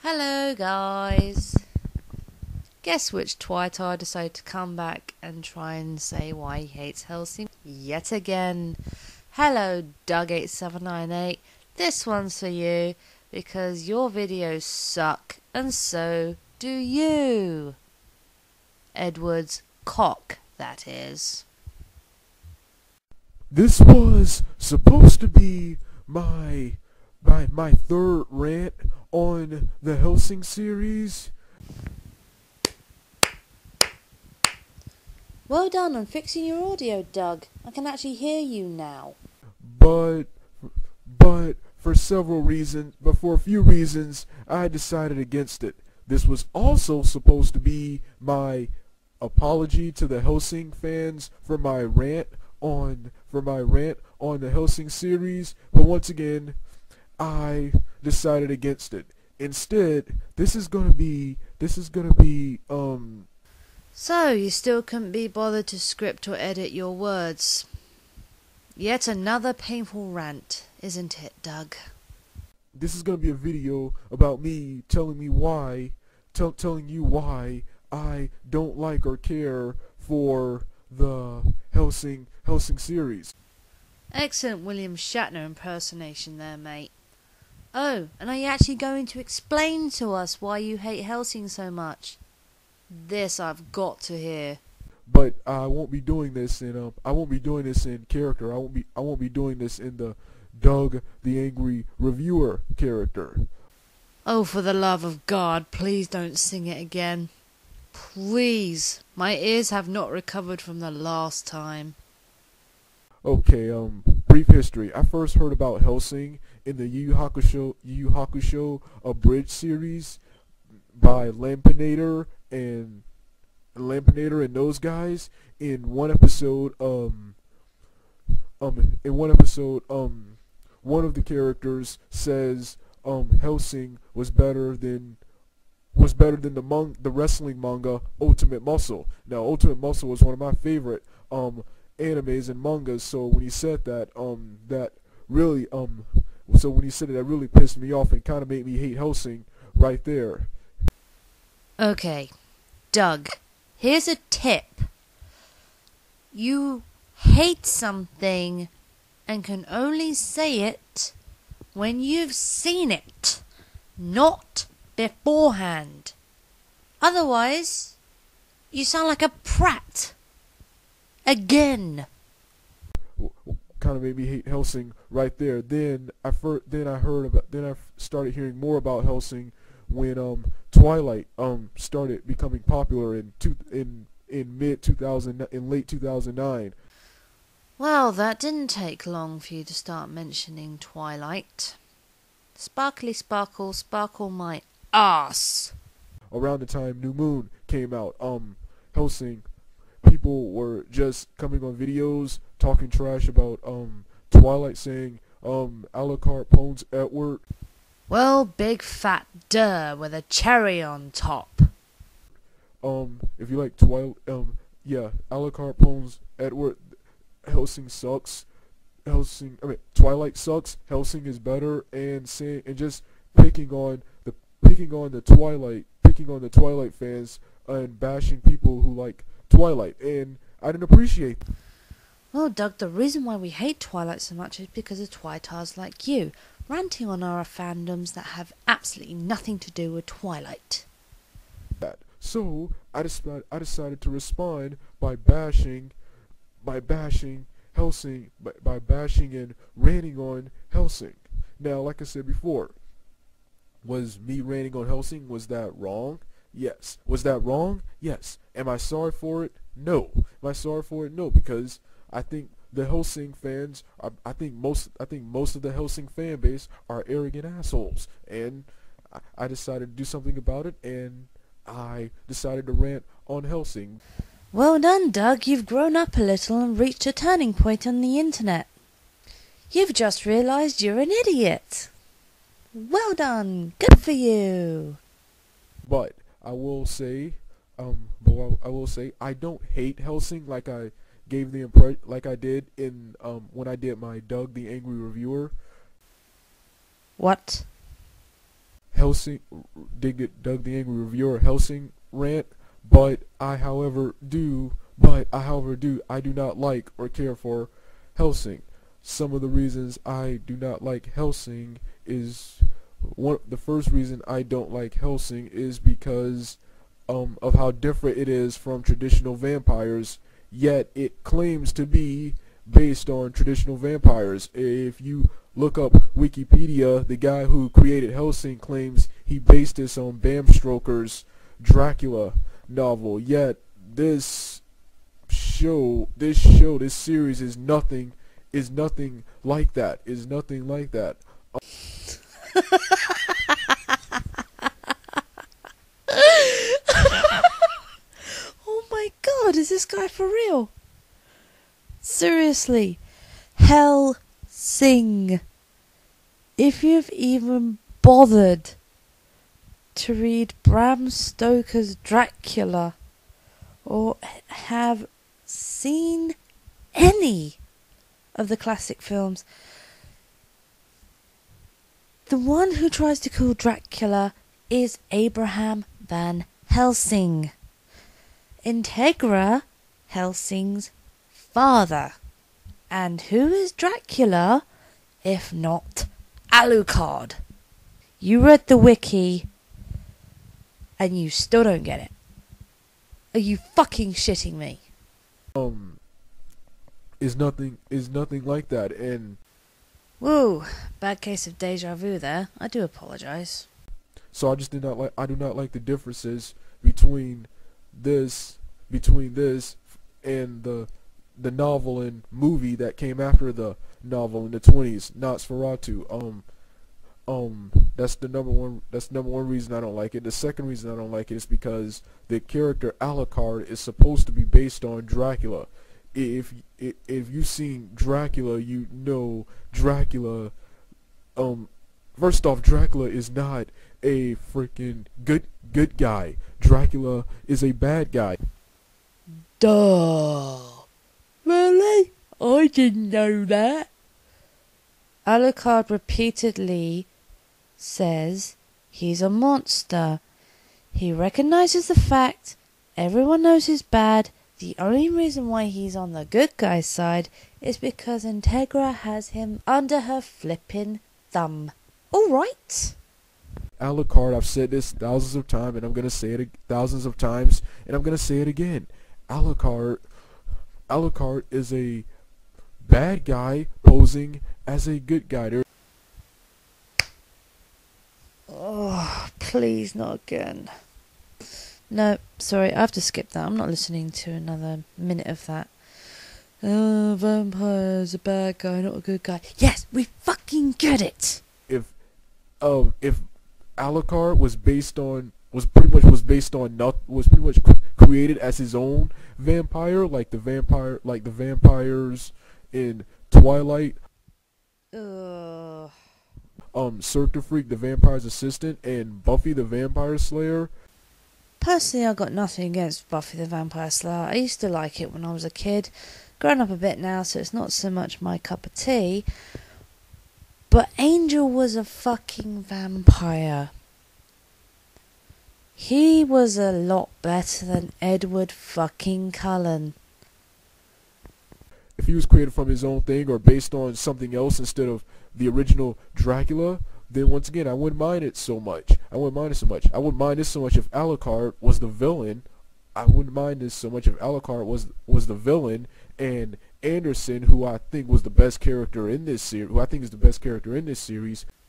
Hello guys! Guess which twitard decided to come back and try and say why he hates Hellsing yet again. Hello Doug8798, this one's for you because your videos suck and so do you. Edward's cock, that is. This was supposed to be my third rant on the Hellsing series. Well done on fixing your audio, Doug. I can actually hear you now. But for a few reasons, I decided against it. This was also supposed to be my apology to the Hellsing fans for my rant on the Hellsing series, but once again, I decided against it. Instead, this is gonna be So, you still couldn't be bothered to script or edit your words. Yet another painful rant, isn't it, Doug? this is gonna be a video about me telling you why I don't like or care for the Hellsing series. Excellent William Shatner impersonation there, mate. Oh, and are you actually going to explain to us why you hate Hellsing so much? This I've got to hear. But I won't be doing this in character. I won't be doing this in the Doug the Angry Reviewer character. Oh, for the love of God, please don't sing it again. Please. My ears have not recovered from the last time. Okay, brief history. I first heard about Hellsing in the Yu Yu Hakusho abridged series by Lampinator and those guys. In one episode, one of the characters says Hellsing was better than the wrestling manga Ultimate Muscle. Now, Ultimate Muscle was one of my favorite animes and mangas. So when he said that, that really pissed me off and kind of made me hate Hellsing right there. Okay, Doug, here's a tip. You hate something and can only say it when you've seen it, not beforehand. Otherwise, you sound like a prat. Again. Kind of made me hate Hellsing right there. Then I started hearing more about Hellsing when Twilight started becoming popular in late 2009. Well, that didn't take long for you to start mentioning Twilight. Sparkly sparkle, sparkle my ass. Around the time New Moon came out, Hellsing, people were just coming on videos talking trash about Twilight, saying Alucard Pones Edward. Well, big fat duh with a cherry on top. If you like Twilight, Alucard Pones Edward. Hellsing sucks. Twilight sucks. Hellsing is better, and just picking on the Twilight fans and bashing people who like Twilight, and I didn't appreciate that. Well, Doug, the reason why we hate Twilight so much is because of twitards like you, ranting on our fandoms that have absolutely nothing to do with Twilight. So I decided to respond by bashing Hellsing, by bashing and ranting on Hellsing. Now, like I said before, was me ranting on Hellsing, was that wrong? Yes. Was that wrong? Yes. Am I sorry for it? No. Am I sorry for it? No, because I think the Hellsing fans I think most of the Hellsing fan base are arrogant assholes, and I decided to do something about it, and I decided to rant on Hellsing. Well done, Doug. You've grown up a little and reached a turning point on the internet. You've just realised you're an idiot. Well done. Good for you. But I will say, I don't hate Hellsing like I did in when I did my Doug the Angry Reviewer. What? Hellsing, Doug the Angry Reviewer Hellsing rant, but I do not like or care for Hellsing. Some of the reasons I do not like Hellsing is the first reason I don't like Hellsing is because of how different it is from traditional vampires, yet it claims to be based on traditional vampires. If you look up Wikipedia, the guy who created Hellsing claims he based this on Bram Stoker's Dracula novel, yet this series is nothing like that. Oh my god, is this guy for real? Seriously. Hellsing. If you've even bothered to read Bram Stoker's Dracula or have seen any of the classic films, the one who tries to kill Dracula is Abraham Van Helsing, Integra Helsing's father. And who is Dracula if not Alucard? You read the wiki and you still don't get it. Are you fucking shitting me? Is nothing like that. And whoa, bad case of deja vu there. I do apologize. So I do not like the differences between this and the novel and movie that came after the novel in the 20s, Nosferatu. That's the number one reason I don't like it. The second reason I don't like it is because the character Alucard is supposed to be based on Dracula. If you've seen Dracula, you know Dracula. First off, Dracula is not a freaking good guy. Dracula is a bad guy. Duh. Really? I didn't know that. Alucard repeatedly says he's a monster. He recognizes the fact everyone knows he's bad. The only reason why he's on the good guy's side is because Integra has him under her flippin' thumb. Alright. Alucard, I've said this thousands of times, and I'm going to say it thousands of times, and I'm going to say it again. Alucard is a bad guy posing as a good guy. Oh, please not again. No, sorry, I have to skip that. I'm not listening to another minute of that. Oh, vampire's a bad guy, not a good guy. Yes, we fucking get it. If Alucard was pretty much created as his own vampire, like the vampires in Twilight. Cirque du Freak, the vampire's assistant, and Buffy the Vampire Slayer. Personally, I got nothing against Buffy the Vampire Slayer. I used to like it when I was a kid. Grown up a bit now, so it's not so much my cup of tea. But Angel was a fucking vampire. He was a lot better than Edward fucking Cullen. If he was created from his own thing or based on something else instead of the original Dracula, then once again, I wouldn't mind it so much. I wouldn't mind this so much if Alucard was the villain. I wouldn't mind this so much if Alucard was the villain, and Anderson, who I think was the best character in this series,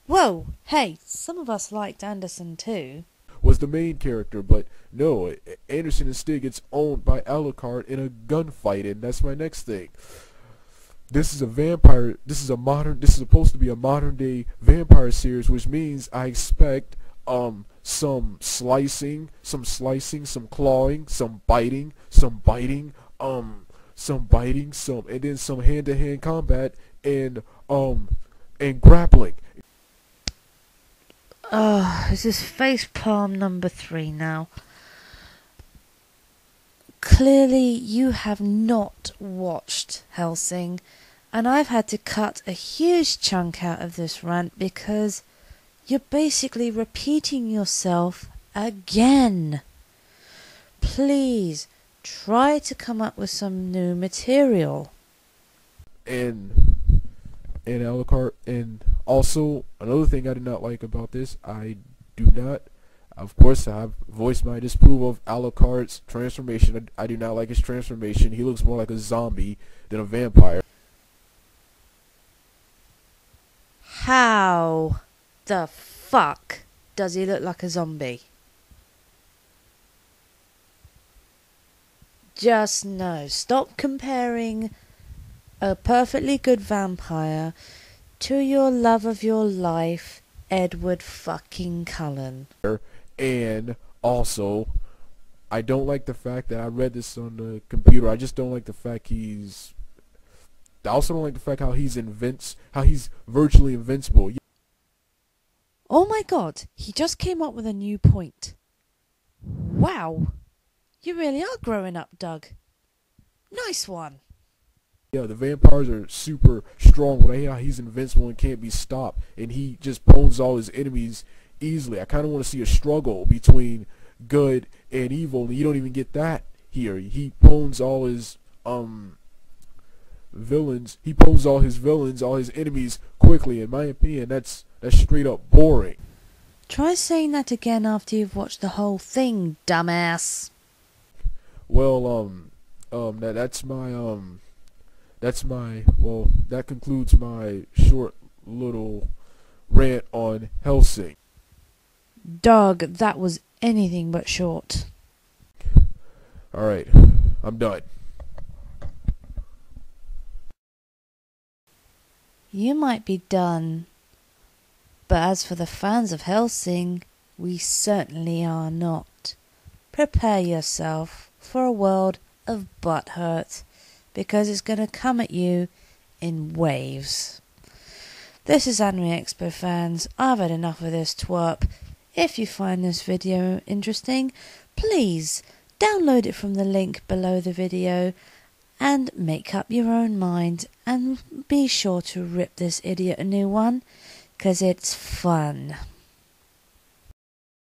Whoa, hey, some of us liked Anderson too. Was the main character, but no, Anderson instead gets owned by Alucard in a gunfight, and that's my next thing. This is supposed to be a modern day vampire series, which means I expect some slicing, some clawing, some biting, and then some hand-to-hand combat and grappling. This is facepalm number 3 now. Clearly you have not watched Hellsing, and I've had to cut a huge chunk out of this rant because You're basically repeating yourself again. Please try to come up with some new material. And Alucard, and also another thing I do not like about this, of course, I have voiced my disapproval of Alucard's transformation. I do not like his transformation. He looks more like a zombie than a vampire. How the fuck does he look like a zombie? Just no. Stop comparing a perfectly good vampire to your love of your life, Edward fucking Cullen. And also, I don't like the fact that I read this on the computer. I just don't like the fact I also don't like the fact how he's virtually invincible. Oh my god, he just came up with a new point. Wow, you really are growing up, Doug. Nice one. Yeah, the vampires are super strong, but I hear how he's invincible and can't be stopped, and he just pwns all his enemies easily. I kind of want to see a struggle between good and evil, and you don't even get that here. He pwns all his villains. He pwns all his villains, all his enemies quickly. In my opinion, that's straight up boring. Try saying that again after you've watched the whole thing, dumbass. Well, that concludes my short little rant on Hellsing. Doug, that was anything but short. Alright, I'm done. You might be done, but as for the fans of Hellsing, we certainly are not. Prepare yourself for a world of butthurt, because it's going to come at you in waves. This is Anime Expo fans. I've had enough of this twerp. If you find this video interesting, please download it from the link below the video and make up your own mind, and be sure to rip this idiot a new one, 'cause it's fun.